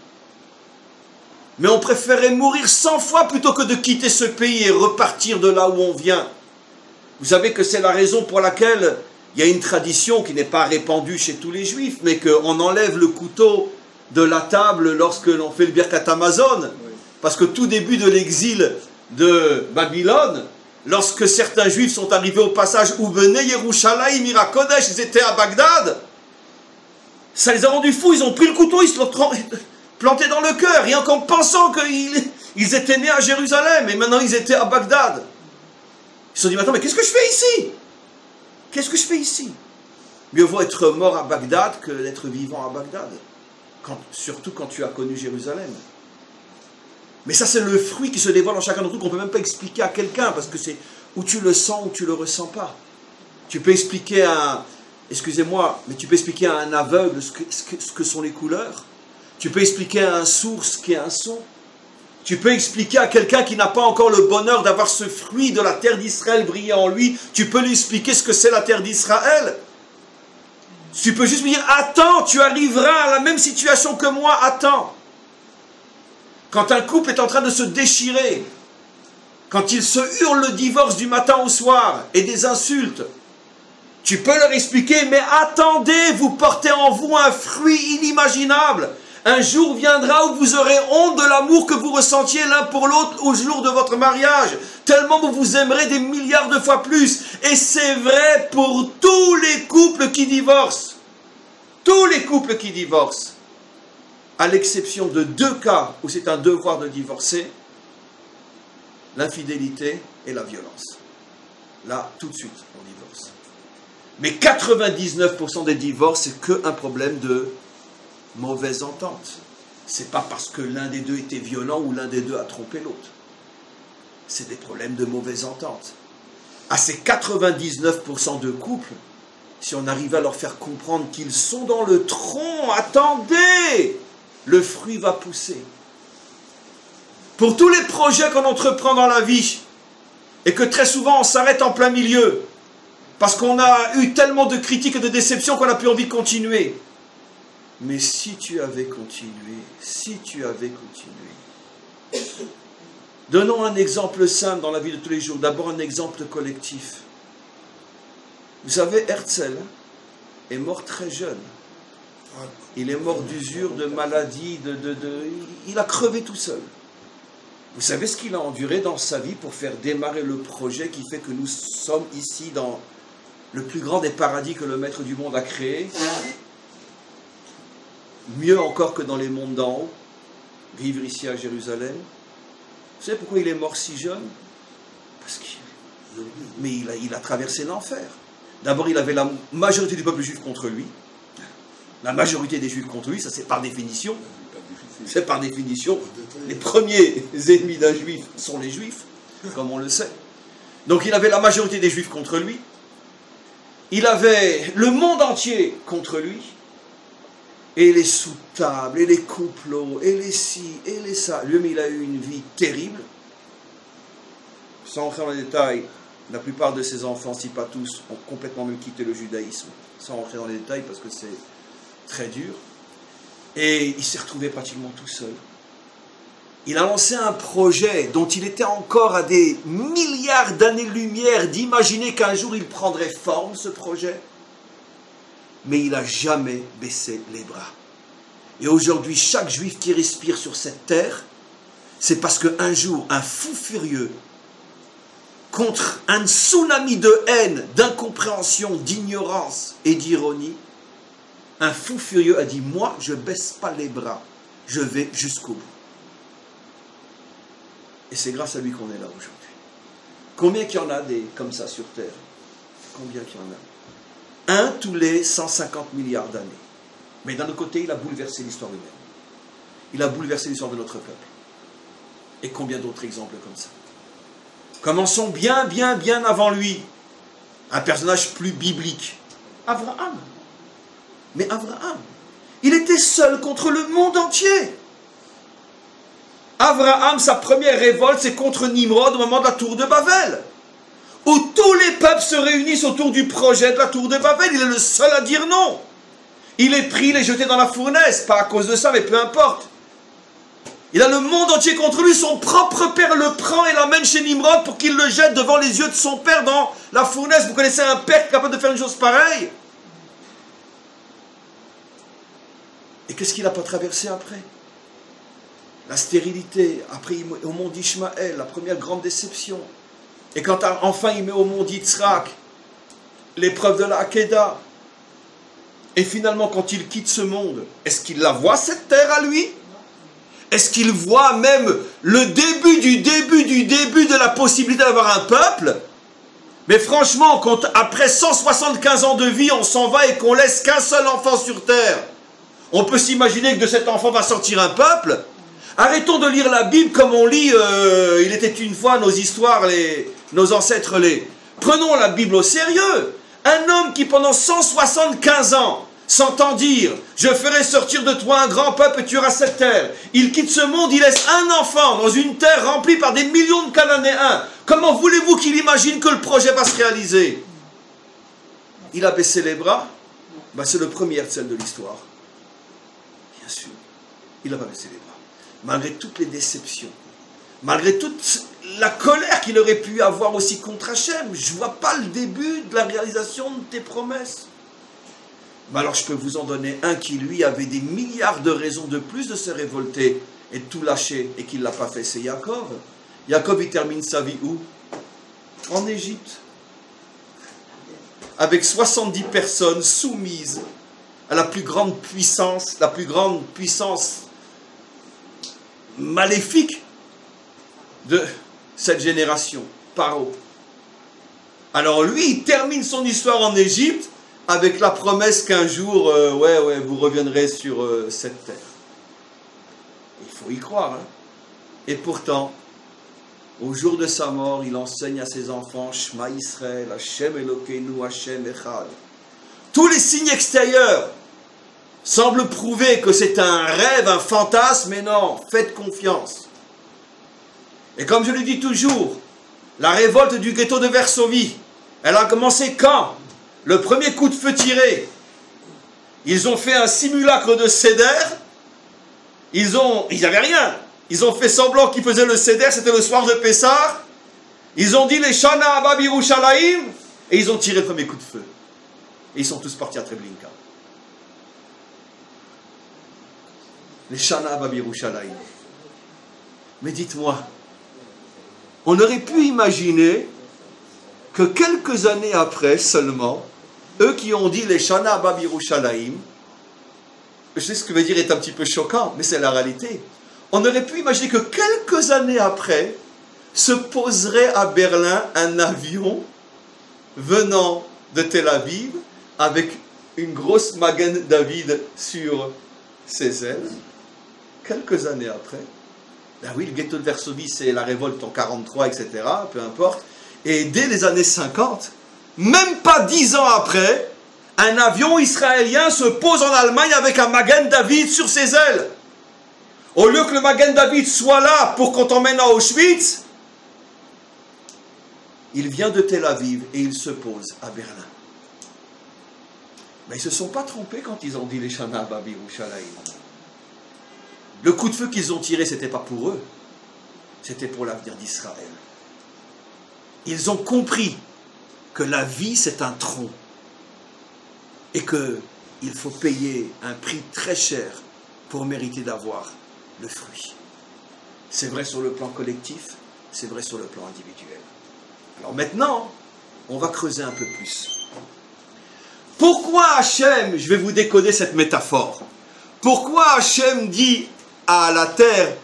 mais on préférait mourir 100 fois plutôt que de quitter ce pays et repartir de là où on vient. Vous savez que c'est la raison pour laquelle il y a une tradition qui n'est pas répandue chez tous les juifs, mais qu'on enlève le couteau de la table lorsque l'on fait le Birkat Hamazon. Parce que tout début de l'exil de Babylone, lorsque certains juifs sont arrivés au passage où venait Yerushalayim, Ira Kodesh, ils étaient à Bagdad, ça les a rendus fous, ils ont pris le couteau, ils se l'ont planté dans le cœur, rien qu'en pensant qu'ils étaient nés à Jérusalem, et maintenant ils étaient à Bagdad. Ils se sont dit, attends, mais qu'est-ce que je fais ici? Qu'est-ce que je fais ici? Mieux vaut être mort à Bagdad que d'être vivant à Bagdad. Surtout quand tu as connu Jérusalem. Mais ça, c'est le fruit qui se dévoile en chacun d'entre nous, qu'on ne peut même pas expliquer à quelqu'un, parce que c'est où tu le sens ou tu ne le ressens pas. Tu peux expliquer excusez-moi, mais tu peux expliquer à un aveugle ce que sont les couleurs. Tu peux expliquer à un sourd ce qu'est un son. Tu peux expliquer à quelqu'un qui n'a pas encore le bonheur d'avoir ce fruit de la terre d'Israël briller en lui, tu peux lui expliquer ce que c'est la terre d'Israël. Tu peux juste lui dire, attends, tu arriveras à la même situation que moi, attends. Quand un couple est en train de se déchirer, quand ils se hurlent le divorce du matin au soir et des insultes, Tu peux leur expliquer, mais attendez, vous portez en vous un fruit inimaginable. Un jour viendra où vous aurez honte de l'amour que vous ressentiez l'un pour l'autre au jour de votre mariage. Tellement vous vous aimerez des milliards de fois plus. Et c'est vrai pour tous les couples qui divorcent. Tous les couples qui divorcent. À l'exception de 2 cas où c'est un devoir de divorcer, l'infidélité et la violence. Là, tout de suite, on divorce. Mais 99% des divorces, c'est qu'un problème de mauvaise entente. C'est pas parce que l'un des deux était violent ou l'un des deux a trompé l'autre. C'est des problèmes de mauvaise entente. À ces 99% de couples, si on arrive à leur faire comprendre qu'ils sont dans le tronc, attendez, le fruit va pousser. Pour tous les projets qu'on entreprend dans la vie, et que très souvent on s'arrête en plein milieu, parce qu'on a eu tellement de critiques et de déceptions qu'on n'a plus envie de continuer. Mais si tu avais continué, Donnons un exemple simple dans la vie de tous les jours. D'abord un exemple collectif. Vous savez, Herzl est mort très jeune. Il est mort d'usure, de maladie, il a crevé tout seul. Vous savez ce qu'il a enduré dans sa vie pour faire démarrer le projet qui fait que nous sommes ici dans le plus grand des paradis que le Maître du monde a créé. Mieux encore que dans les mondes d'en haut, vivre ici à Jérusalem. Vous savez pourquoi il est mort si jeune? Parce qu'il a traversé l'enfer. D'abord, il avait la majorité du peuple juif contre lui. La majorité des juifs contre lui, ça c'est par définition. C'est par définition. Les premiers ennemis d'un juif sont les juifs, comme on le sait. Donc il avait la majorité des juifs contre lui. Il avait le monde entier contre lui. Et les sous-tables, et les complots, et les ci, et les ça. Lui-même, il a eu une vie terrible. Sans rentrer dans les détails, la plupart de ses enfants, si pas tous, ont complètement même quitté le judaïsme. Sans rentrer dans les détails, parce que c'est très dur. Et il s'est retrouvé pratiquement tout seul. Il a lancé un projet dont il était encore à des milliards d'années-lumière d'imaginer qu'un jour il prendrait forme, ce projet. Mais il n'a jamais baissé les bras. Et aujourd'hui, chaque juif qui respire sur cette terre, c'est parce qu'un jour, un fou furieux, contre un tsunami de haine, d'incompréhension, d'ignorance et d'ironie, un fou furieux a dit, moi, je ne baisse pas les bras, je vais jusqu'au bout. Et c'est grâce à lui qu'on est là aujourd'hui. Combien qu'il y en a des comme ça sur terre? Combien qu'il y en a? Un tous les 150 milliards d'années. Mais d'un autre côté, il a bouleversé l'histoire humaine. Il a bouleversé l'histoire de notre peuple. Et combien d'autres exemples comme ça? Commençons bien avant lui. Un personnage plus biblique. Abraham. Mais Abraham, il était seul contre le monde entier. Abraham, sa première révolte, c'est contre Nimrod au moment de la tour de Babel. Où tous les peuples se réunissent autour du projet de la tour de Babel. Il est le seul à dire non. Il est pris, il est jeté dans la fournaise. Pas à cause de ça, mais peu importe. Il a le monde entier contre lui. Son propre père le prend et l'amène chez Nimrod pour qu'il le jette devant les yeux de son père dans la fournaise. Vous connaissez un père capable de faire une chose pareille? Et qu'est-ce qu'il n'a pas traversé après? La stérilité. Après, il met au monde d'Ishmaël, la première grande déception. Et quand enfin il met au monde Yitzhak, l'épreuve de la Hakeda. Et finalement, quand il quitte ce monde, est-ce qu'il la voit, cette terre à lui? Est-ce qu'il voit même le début de la possibilité d'avoir un peuple? Mais franchement, quand après 175 ans de vie, on s'en va et qu'on laisse qu'un seul enfant sur terre, on peut s'imaginer que de cet enfant va sortir un peuple? Arrêtons de lire la Bible comme on lit il était une fois nos histoires, nos ancêtres les... Prenons la Bible au sérieux. Un homme qui pendant 175 ans s'entend dire « Je ferai sortir de toi un grand peuple et tu auras cette terre ». Il quitte ce monde, il laisse un enfant dans une terre remplie par des millions de Cananéens. Comment voulez-vous qu'il imagine que le projet va se réaliser? Il a baissé les bras. Ben, c'est le premier Herzl de l'histoire. Bien sûr, il n'a pas baissé les bras. Malgré toutes les déceptions, malgré toutes la colère qu'il aurait pu avoir aussi contre Hachem. Je ne vois pas le début de la réalisation de tes promesses. Mais alors je peux vous en donner un qui, lui, avait des milliards de raisons de plus de se révolter et de tout lâcher et qui ne l'a pas fait, c'est Yaakov. Yaakov, il termine sa vie où? En Égypte. Avec 70 personnes soumises à la plus grande puissance maléfique de cette génération, Paro. Alors lui, il termine son histoire en Égypte avec la promesse qu'un jour, vous reviendrez sur cette terre. Il faut y croire, hein. Et pourtant, au jour de sa mort, il enseigne à ses enfants, Shema Israël, Hashem Elokeinu, Hashem Echad. Tous les signes extérieurs semblent prouver que c'est un rêve, un fantasme, mais non, faites confiance. Et comme je le dis toujours, la révolte du ghetto de Varsovie, elle a commencé quand? Le premier coup de feu tiré. Ils ont fait un simulacre de Seder. Ils n'avaient rien. Ils ont fait semblant qu'ils faisaient le Seder, c'était le soir de Pessah. Ils ont dit les Shana Abba Birushalayim et ils ont tiré le premier coup de feu. Et ils sont tous partis à Treblinka. Les Shana Abba Birushalayim. Mais dites-moi, on aurait pu imaginer que quelques années après seulement, eux qui ont dit les Shana Abba Birushalayim, je sais ce que veut dire est un petit peu choquant, mais c'est la réalité. On aurait pu imaginer que quelques années après, se poserait à Berlin un avion venant de Tel Aviv avec une grosse Magen David sur ses ailes. Quelques années après, ben oui, le ghetto de Varsovie, c'est la révolte en 43, etc., peu importe. Et dès les années 50, même pas 10 ans après, un avion israélien se pose en Allemagne avec un Magen David sur ses ailes. Au lieu que le Magen David soit là pour qu'on t'emmène à Auschwitz, il vient de Tel Aviv et il se pose à Berlin. Mais ils ne se sont pas trompés quand ils ont dit les Shana Abba Birushalayim. Le coup de feu qu'ils ont tiré, ce n'était pas pour eux, c'était pour l'avenir d'Israël. Ils ont compris que la vie, c'est un tronc et qu'il faut payer un prix très cher pour mériter d'avoir le fruit. C'est vrai sur le plan collectif, c'est vrai sur le plan individuel. Alors maintenant, on va creuser un peu plus. Pourquoi Hachem, je vais vous décoder cette métaphore, pourquoi Hachem dit à la terre,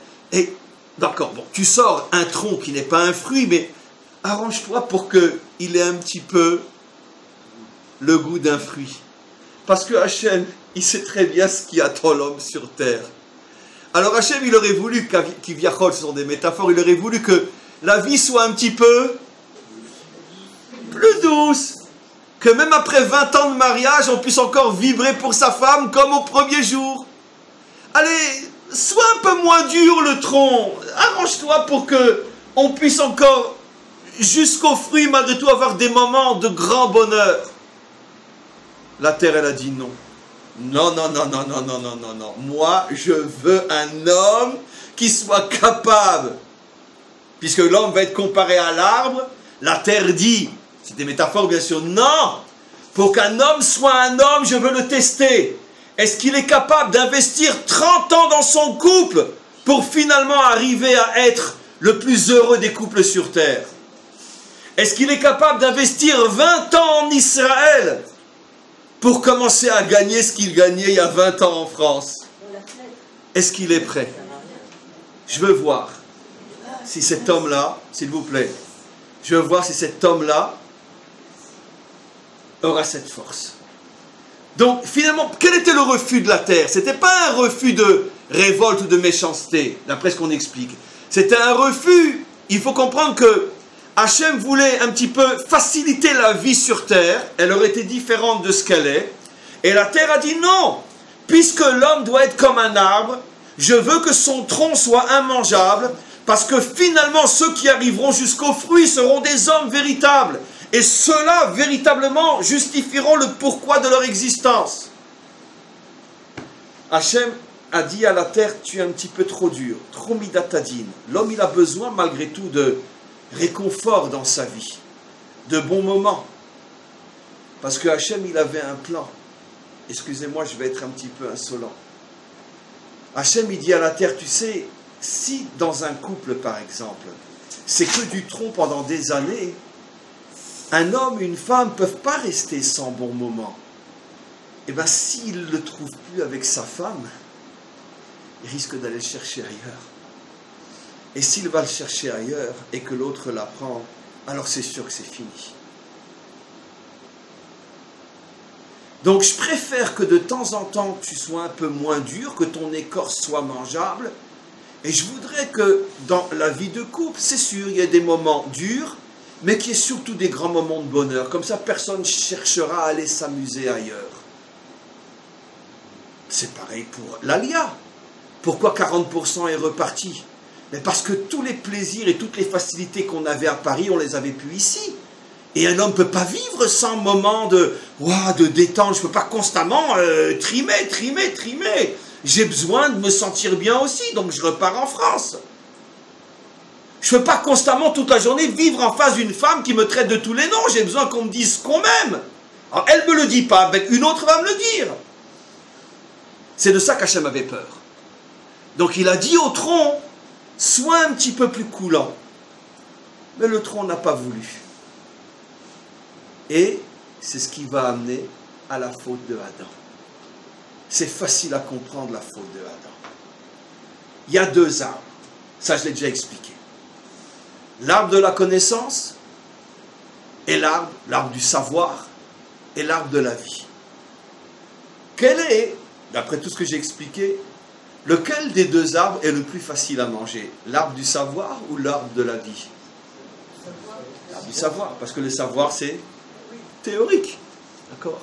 d'accord, bon, tu sors un tronc qui n'est pas un fruit, mais arrange-toi pour qu'il ait un petit peu le goût d'un fruit. Parce que Hachem, il sait très bien ce qui attend l'homme sur terre. Alors Hachem, il aurait voulu, qu'Iviachol, ce sont des métaphores, il aurait voulu que la vie soit un petit peu plus douce. Que même après 20 ans de mariage, on puisse encore vibrer pour sa femme comme au premier jour. Allez, sois un peu moins dur le tronc. Arrange-toi pour que on puisse encore, jusqu'au fruit, malgré tout, avoir des moments de grand bonheur. La terre, elle a dit non. Non. Moi, je veux un homme qui soit capable. Puisque l'homme va être comparé à l'arbre, la terre dit, c'est des métaphores bien sûr, non. Pour qu'un homme soit un homme, je veux le tester. Est-ce qu'il est capable d'investir 30 ans dans son couple pour finalement arriver à être le plus heureux des couples sur terre? Est-ce qu'il est capable d'investir 20 ans en Israël pour commencer à gagner ce qu'il gagnait il y a 20 ans en France? Est-ce qu'il est prêt? Je veux voir si cet homme-là, s'il vous plaît, je veux voir si cet homme-là aura cette force. Donc, finalement, quel était le refus de la terre? Ce n'était pas un refus de révolte ou de méchanceté, d'après ce qu'on explique. C'était un refus. Il faut comprendre que Hachem voulait un petit peu faciliter la vie sur terre. Elle aurait été différente de ce qu'elle est. Et la terre a dit non. Puisque l'homme doit être comme un arbre, je veux que son tronc soit immangeable, parce que finalement, ceux qui arriveront jusqu'au fruit seront des hommes véritables. Et ceux-là, véritablement, justifieront le pourquoi de leur existence. Hachem a dit à la terre, tu es un petit peu trop dur, trop midatadine. L'homme, il a besoin, malgré tout, de réconfort dans sa vie, de bons moments. Parce que Hachem, il avait un plan. Excusez-moi, je vais être un petit peu insolent. Hachem, il dit à la terre, tu sais, si dans un couple, par exemple, c'est que du tronc pendant des années, un homme et une femme ne peuvent pas rester sans bon moment. Eh bien, s'il ne le trouve plus avec sa femme, il risque d'aller le chercher ailleurs. Et s'il va le chercher ailleurs et que l'autre l'apprend, alors c'est sûr que c'est fini. Donc je préfère que de temps en temps tu sois un peu moins dur, que ton écorce soit mangeable. Et je voudrais que dans la vie de couple, c'est sûr, il y a des moments durs, mais qu'il y ait surtout des grands moments de bonheur. Comme ça, personne ne cherchera à aller s'amuser ailleurs. C'est pareil pour l'Alia. Pourquoi 40% est reparti? Mais parce que tous les plaisirs et toutes les facilités qu'on avait à Paris, on les avait plus ici. Et un homme ne peut pas vivre sans moment de détente. Je ne peux pas constamment trimer. J'ai besoin de me sentir bien aussi, donc je repars en France. Je ne peux pas constamment, toute la journée, vivre en face d'une femme qui me traite de tous les noms. J'ai besoin qu'on me dise qu'on m'aime. Alors, elle ne me le dit pas, mais une autre va me le dire. C'est de ça qu'Hachem avait peur. Donc il a dit au tronc, sois un petit peu plus coulant. Mais le tronc n'a pas voulu. Et c'est ce qui va amener à la faute de Adam. C'est facile à comprendre la faute de Adam. Il y a deux arbres. Ça, je l'ai déjà expliqué. L'arbre de la connaissance et l'arbre du savoir et l'arbre de la vie. Quel est, d'après tout ce que j'ai expliqué, lequel des deux arbres est le plus facile à manger? L'arbre du savoir ou l'arbre de la vie? L'arbre du savoir, parce que le savoir, c'est théorique. D'accord?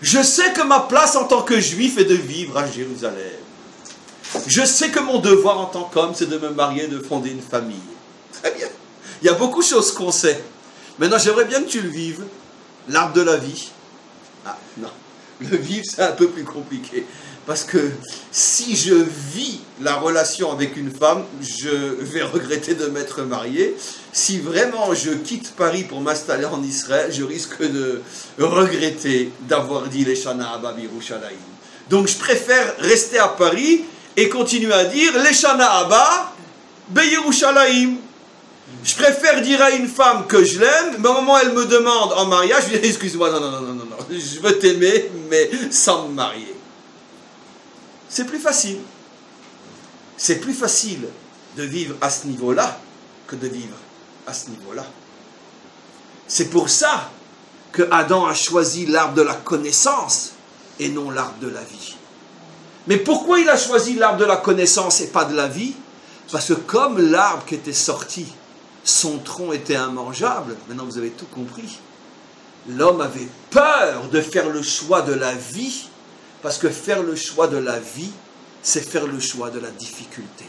Je sais que ma place en tant que juif est de vivre à Jérusalem. Je sais que mon devoir en tant qu'homme, c'est de me marier, de fonder une famille. Très bien. Il y a beaucoup de choses qu'on sait. Maintenant, j'aimerais bien que tu le vives. L'arbre de la vie. Ah, non. Le vivre, c'est un peu plus compliqué. Parce que si je vis la relation avec une femme, je vais regretter de m'être marié. Si vraiment je quitte Paris pour m'installer en Israël, je risque de regretter d'avoir dit les Shana Abba Birushalayim. Donc je préfère rester à Paris et continuer à dire les Shana Abba Birushalayim. Je préfère dire à une femme que je l'aime, mais au moment où elle me demande en mariage, je dis excuse-moi, non, je veux t'aimer, mais sans me marier. C'est plus facile. C'est plus facile de vivre à ce niveau-là que de vivre à ce niveau-là. C'est pour ça que Adam a choisi l'arbre de la connaissance et non l'arbre de la vie. Mais pourquoi il a choisi l'arbre de la connaissance et pas de la vie? Parce que comme l'arbre qui était sorti, son tronc était immangeable, maintenant vous avez tout compris, l'homme avait peur de faire le choix de la vie. Parce que faire le choix de la vie, c'est faire le choix de la difficulté.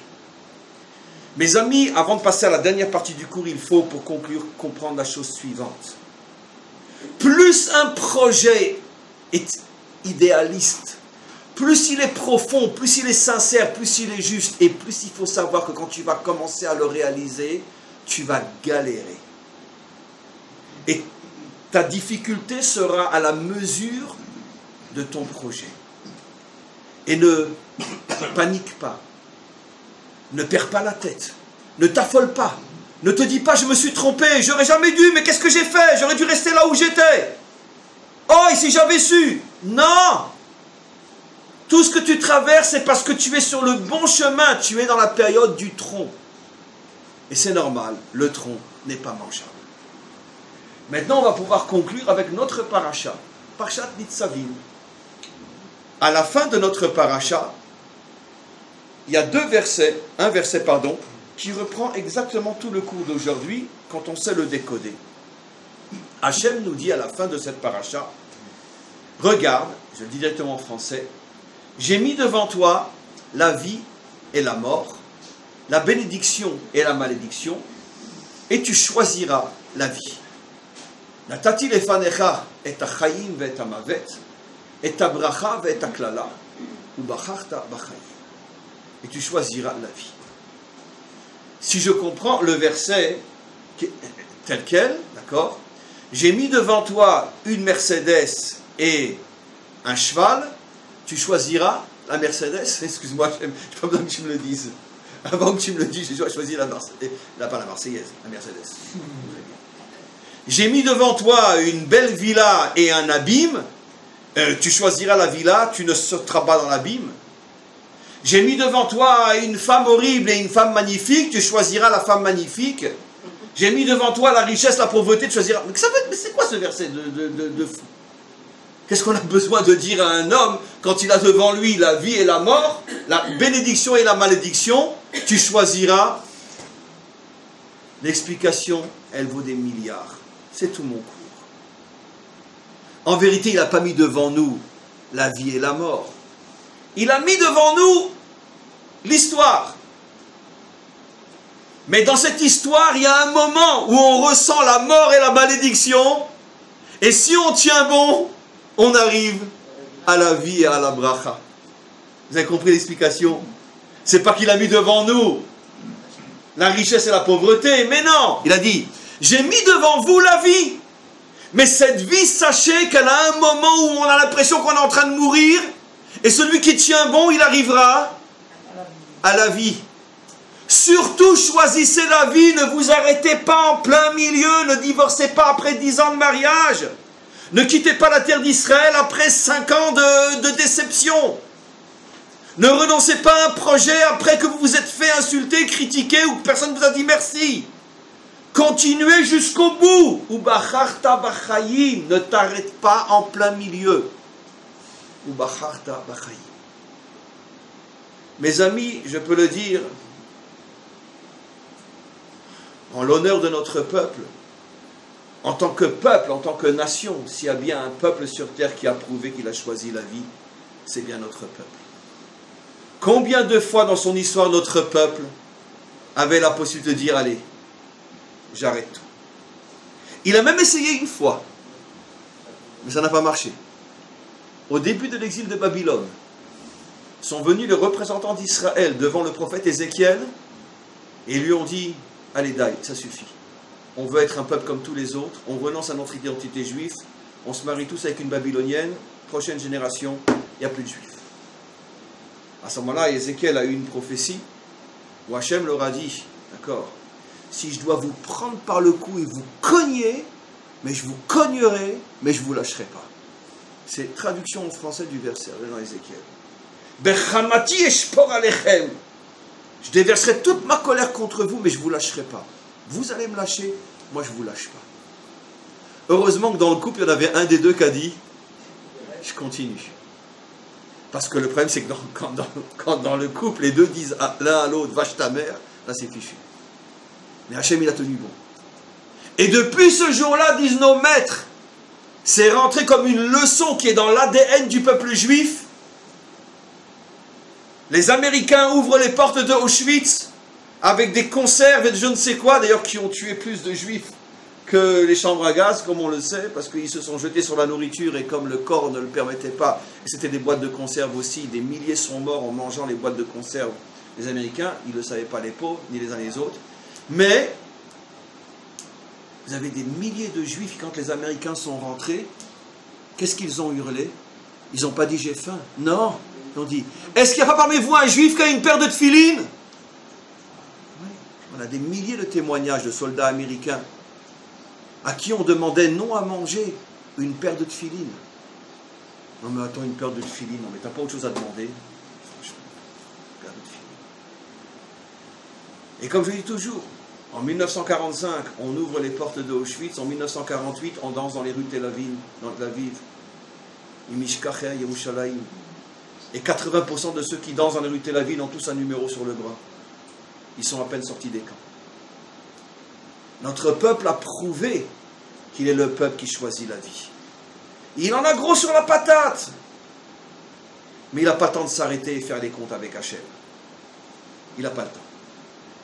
Mes amis, avant de passer à la dernière partie du cours, il faut, pour conclure, comprendre la chose suivante. Plus un projet est idéaliste, plus il est profond, plus il est sincère, plus il est juste, et plus il faut savoir que quand tu vas commencer à le réaliser, tu vas galérer. Et ta difficulté sera à la mesure de ton projet. Et ne panique pas. Ne perds pas la tête. Ne t'affole pas. Ne te dis pas, je me suis trompé, j'aurais jamais dû, mais qu'est-ce que j'ai fait? J'aurais dû rester là où j'étais. Oh, et si j'avais su? Non! Tout ce que tu traverses, c'est parce que tu es sur le bon chemin. Tu es dans la période du tronc. Et c'est normal, le tronc n'est pas mangeable. Maintenant, on va pouvoir conclure avec notre paracha. Parashat Nitzavim. À la fin de notre paracha, il y a un verset, qui reprend exactement tout le cours d'aujourd'hui quand on sait le décoder. Hachem nous dit à la fin de cette paracha, regarde, je le dis directement en français, j'ai mis devant toi la vie et la mort, la bénédiction et la malédiction, et tu choisiras la vie. Natati lefanecha et achayim ve et amavet, et ta bracha ve et ta klala, ou bacharta bachayim. Et tu choisiras la vie. Si je comprends le verset, telle qu'elle, d'accord? J'ai mis devant toi une Mercedes et un cheval, tu choisiras la Mercedes. Excuse-moi, je n'ai pas besoin que tu me le dises. Avant que tu me le dises, j'ai choisi pas la Marseillaise, la Mercedes. J'ai mis devant toi une belle villa et un abîme, tu choisiras la villa, tu ne sauteras pas dans l'abîme. J'ai mis devant toi une femme horrible et une femme magnifique, tu choisiras la femme magnifique. J'ai mis devant toi la richesse, la pauvreté, tu choisiras... Mais c'est quoi ce verset de fou? Qu'est-ce qu'on a besoin de dire à un homme quand il a devant lui la vie et la mort, la bénédiction et la malédiction? Tu choisiras. L'explication, elle vaut des milliards. C'est tout mon cours. En vérité, il n'a pas mis devant nous la vie et la mort. Il a mis devant nous l'histoire. Mais dans cette histoire, il y a un moment où on ressent la mort et la malédiction. Et si on tient bon, on arrive à la vie et à la bracha. Vous avez compris l'explication? C'est pas qu'il a mis devant nous la richesse et la pauvreté, mais non, il a dit, j'ai mis devant vous la vie. Mais cette vie, sachez qu'elle a un moment où on a l'impression qu'on est en train de mourir, et celui qui tient bon, il arrivera à la vie. Surtout, choisissez la vie, ne vous arrêtez pas en plein milieu, ne divorcez pas après 10 ans de mariage. Ne quittez pas la terre d'Israël après 5 ans de déception. Ne renoncez pas à un projet après que vous vous êtes fait insulter, critiquer ou que personne ne vous a dit merci. Continuez jusqu'au bout. Ubacharta bachayim, ne t'arrête pas en plein milieu. Ubacharta bachayim. Mes amis, je peux le dire, en l'honneur de notre peuple, en tant que peuple, en tant que nation, s'il y a bien un peuple sur terre qui a prouvé qu'il a choisi la vie, c'est bien notre peuple. Combien de fois dans son histoire notre peuple avait la possibilité de dire, allez, j'arrête tout. Il a même essayé une fois, mais ça n'a pas marché. Au début de l'exil de Babylone, sont venus les représentants d'Israël devant le prophète Ézéchiel et lui ont dit, allez, Daï, ça suffit. On veut être un peuple comme tous les autres, on renonce à notre identité juive, on se marie tous avec une babylonienne, prochaine génération, il n'y a plus de juifs. À ce moment-là, Ézéchiel a eu une prophétie où Hachem leur a dit, d'accord, si je dois vous prendre par le cou et vous cogner, mais je vous cognerai, mais je ne vous lâcherai pas. C'est traduction en français du verset dans Ézéchiel. Bechamati eshpor alechem. Je déverserai toute ma colère contre vous, mais je ne vous lâcherai pas. Vous allez me lâcher, moi je ne vous lâche pas. Heureusement que dans le couple, il y en avait un des deux qui a dit, je continue. Parce que le problème, c'est que quand dans le couple, les deux disent l'un à l'autre, vache ta mère, là c'est fichu. Mais Hachem, il a tenu bon. Et depuis ce jour-là, disent nos maîtres, c'est rentré comme une leçon qui est dans l'ADN du peuple juif. Les Américains ouvrent les portes de Auschwitz avec des conserves et de je ne sais quoi, d'ailleurs qui ont tué plus de juifs que les chambres à gaz, comme on le sait, parce qu'ils se sont jetés sur la nourriture et comme le corps ne le permettait pas, et c'était des boîtes de conserve aussi, des milliers sont morts en mangeant les boîtes de conserve. Les Américains, ils ne le savaient pas les pauvres, ni les uns les autres, mais vous avez des milliers de juifs, quand les Américains sont rentrés, qu'est-ce qu'ils ont hurlé? Ils n'ont pas dit j'ai faim, non, ils ont dit, est-ce qu'il n'y a pas parmi vous un juif qui a une paire de tefilines? Oui. On a des milliers de témoignages de soldats américains à qui on demandait non à manger, une paire de tefilines. Non mais attends, une paire de tefilines, non mais t'as pas autre chose à demander. Franchement, une paire de tefilines. Et comme je dis toujours, en 1945, on ouvre les portes de Auschwitz, en 1948, on danse dans les rues de Tel Aviv, Imishkachea Yerushalayim. Et 80% de ceux qui dansent dans les rues de Tel Aviv ont tous un numéro sur le bras. Ils sont à peine sortis des camps. Notre peuple a prouvé qu'il est le peuple qui choisit la vie. Il en a gros sur la patate. Mais il n'a pas le temps de s'arrêter et faire les comptes avec Hachem. Il n'a pas le temps.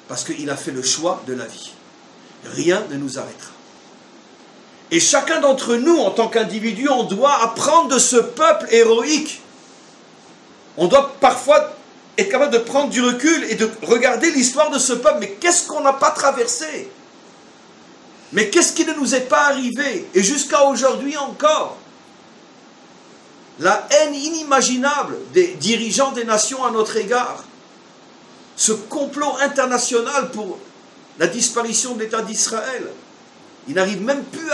Parce qu'il a fait le choix de la vie. Rien ne nous arrêtera. Et chacun d'entre nous, en tant qu'individu, on doit apprendre de ce peuple héroïque. On doit parfois être capable de prendre du recul et de regarder l'histoire de ce peuple. Mais qu'est-ce qu'on n'a pas traversé? Mais qu'est-ce qui ne nous est pas arrivé? Et jusqu'à aujourd'hui encore, la haine inimaginable des dirigeants des nations à notre égard, ce complot international pour la disparition de l'État d'Israël, ils n'arrivent même plus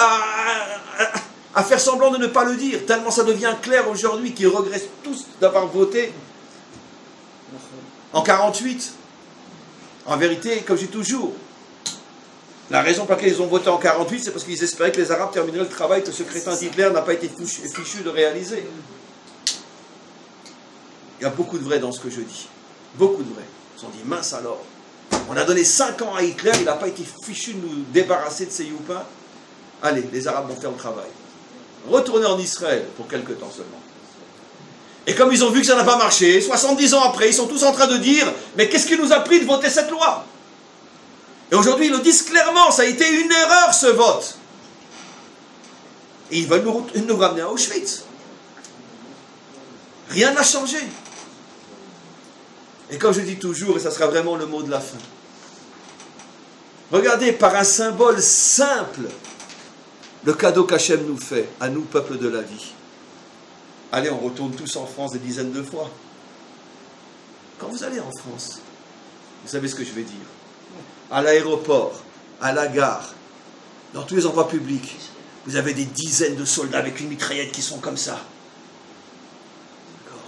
à faire semblant de ne pas le dire, tellement ça devient clair aujourd'hui qu'ils regrettent tous d'avoir voté en 48. En vérité, comme je dis toujours, la raison pour laquelle ils ont voté en 48, c'est parce qu'ils espéraient que les Arabes termineraient le travail que ce crétin d'Hitler n'a pas été fichu de réaliser. Il y a beaucoup de vrai dans ce que je dis. Beaucoup de vrai. Ils se sont dit, mince alors, on a donné 5 ans à Hitler, il n'a pas été fichu de nous débarrasser de ces youpins. Allez, les Arabes vont faire le travail. Retournez en Israël pour quelque temps seulement. Et comme ils ont vu que ça n'a pas marché, 70 ans après, ils sont tous en train de dire, mais qu'est-ce qui nous a pris de voter cette loi? Et aujourd'hui, ils le disent clairement, ça a été une erreur ce vote. Et ils veulent nous ramener à Auschwitz. Rien n'a changé. Et comme je dis toujours, et ça sera vraiment le mot de la fin, regardez, par un symbole simple, le cadeau qu'Hachem nous fait, à nous, peuple de la vie. Allez, on retourne tous en France des dizaines de fois. Quand vous allez en France, vous savez ce que je vais dire. À l'aéroport, à la gare, dans tous les endroits publics, vous avez des dizaines de soldats avec une mitraillette qui sont comme ça. D'accord.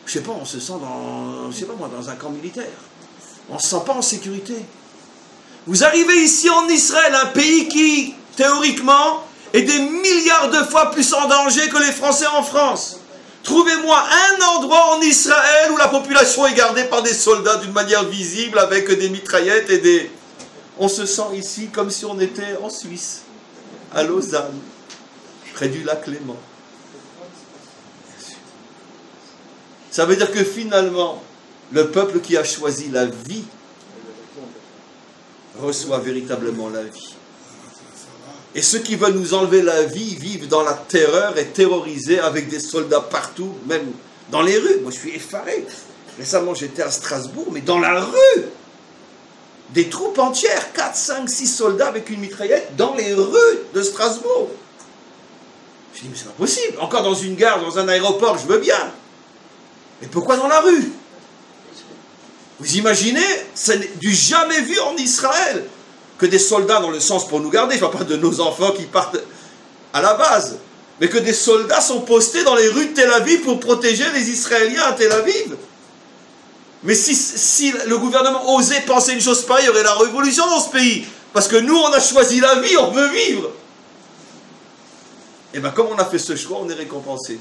Je sais pas, on se sent dans un camp militaire. On ne se sent pas en sécurité. Vous arrivez ici en Israël, un pays qui, théoriquement, est des milliards de fois plus en danger que les Français en France. Trouvez-moi un endroit en Israël où la population est gardée par des soldats d'une manière visible avec des mitraillettes et des... On se sent ici comme si on était en Suisse, à Lausanne, près du lac Léman. Ça veut dire que finalement, le peuple qui a choisi la vie reçoit véritablement la vie. Et ceux qui veulent nous enlever la vie vivent dans la terreur et terrorisés avec des soldats partout, même dans les rues. Moi, je suis effaré. Récemment, j'étais à Strasbourg, mais dans la rue, des troupes entières, 4, 5, 6 soldats avec une mitraillette dans les rues de Strasbourg. Je dis, mais c'est pas possible. Encore dans une gare, dans un aéroport, je veux bien. Mais pourquoi dans la rue? Vous imaginez, c'est du jamais vu en Israël. Que des soldats dans le sens pour nous garder, je ne parle pas de nos enfants qui partent à la base, mais que des soldats sont postés dans les rues de Tel Aviv pour protéger les Israéliens à Tel Aviv. Mais si le gouvernement osait penser une chose pareille, il y aurait la révolution dans ce pays. Parce que nous, on a choisi la vie, on veut vivre. Et bien, comme on a fait ce choix, on est récompensé.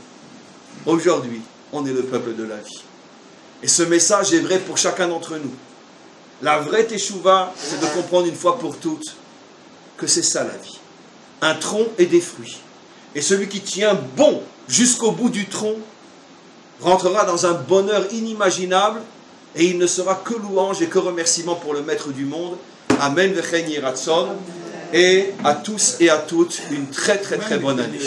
Aujourd'hui, on est le peuple de la vie. Et ce message est vrai pour chacun d'entre nous. La vraie teshuva, c'est de comprendre une fois pour toutes que c'est ça la vie. Un tronc et des fruits. Et celui qui tient bon jusqu'au bout du tronc rentrera dans un bonheur inimaginable et il ne sera que louange et que remerciement pour le Maître du monde. Amen v'chein yeh ratzon. Et à tous et à toutes, une très très très bonne année.